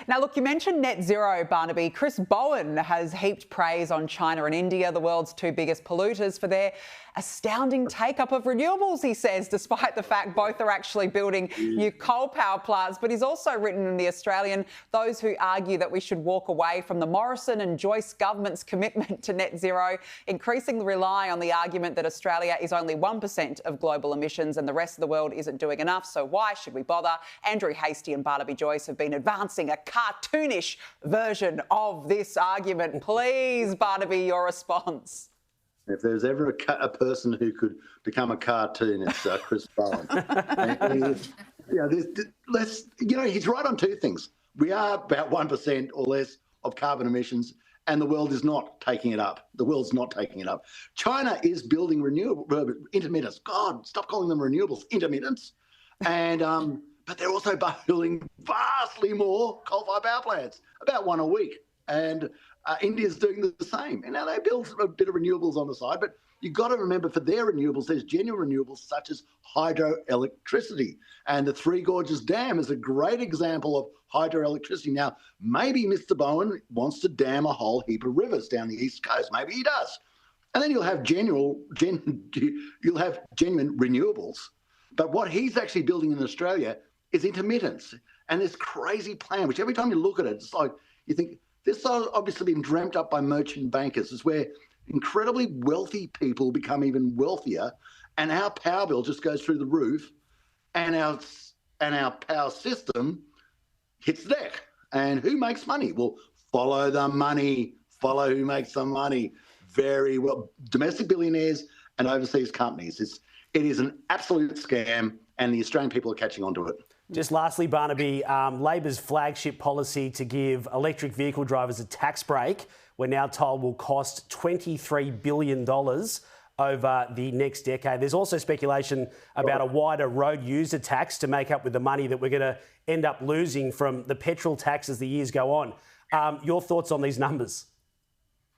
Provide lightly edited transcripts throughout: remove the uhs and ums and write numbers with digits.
Now, look, you mentioned net zero, Barnaby. Chris Bowen has heaped praise on China and India, the world's two biggest polluters, for their astounding take-up of renewables, he says, despite the fact both are actually building new coal power plants. But he's also written in The Australian those who argue that we should walk away from the Morrison and Joyce government's commitment to net zero, increasingly rely on the argument that Australia is only 1% of global emissions and the rest of the world isn't doing enough, so why should we bother? Andrew Hastie and Barnaby Joyce have been advancing a cartoonish version of this argument. Please, Barnaby, your response. If there's ever a person who could become a cartoon, it's Chris Bowen. He's right on two things. We are about 1% or less of carbon emissions, and the world is not taking it up. The world's not taking it up. China is building renewable intermittents. God, stop calling them renewables, intermittents. And but they're also building vastly more coal-fired power plants, about one a week. And India's doing the same. And now they build a bit of renewables on the side, but you've got to remember for their renewables, there's genuine renewables such as hydroelectricity. And the Three Gorges Dam is a great example of hydroelectricity. Now, maybe Mr. Bowen wants to dam a whole heap of rivers down the east coast. Maybe he does. And then you'll have genuine renewables. But what he's actually building in Australia is intermittents. And this crazy plan, which every time you look at it, it's like you think, this has obviously been dreamt up by merchant bankers. It's where incredibly wealthy people become even wealthier, and our power bill just goes through the roof, and our power system hits the deck. And who makes money? Well, follow the money. Follow who makes the money. Very well, domestic billionaires and overseas companies. It is an absolute scam, and the Australian people are catching on to it. Just lastly, Barnaby, Labor's flagship policy to give electric vehicle drivers a tax break, we're now told will cost $23 billion over the next decade. There's also speculation about a wider road user tax to make up with the money that we're going to end up losing from the petrol tax as the years go on. Your thoughts on these numbers?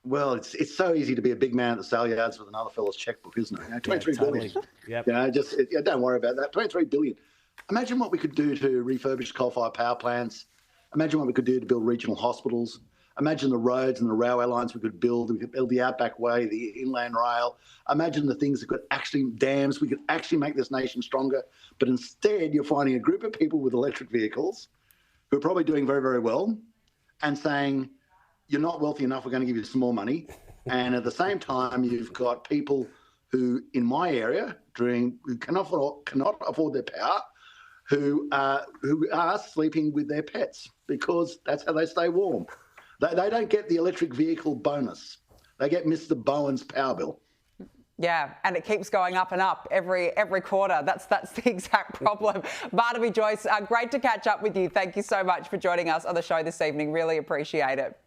Well, it's so easy to be a big man at the sale yards with another fella's checkbook, isn't it? $23 billion. Yep. Don't worry about that. $23 billion. Imagine what we could do to refurbish coal-fired power plants. Imagine what we could do to build regional hospitals. Imagine the roads and the railway lines we could build. We could build the Outback Way, the Inland Rail. Imagine the things that could actually, dams, we could actually make this nation stronger. But instead, you're finding a group of people with electric vehicles who are probably doing very, very well and saying, you're not wealthy enough, we're going to give you some more money. And at the same time, you've got people who, in my area, who cannot afford their power, who are sleeping with their pets because that's how they stay warm. They don't get the electric vehicle bonus. They get Mr. Bowen's power bill. Yeah, and it keeps going up and up every quarter. That's the exact problem. Barnaby Joyce, great to catch up with you. Thank you so much for joining us on the show this evening. Really appreciate it.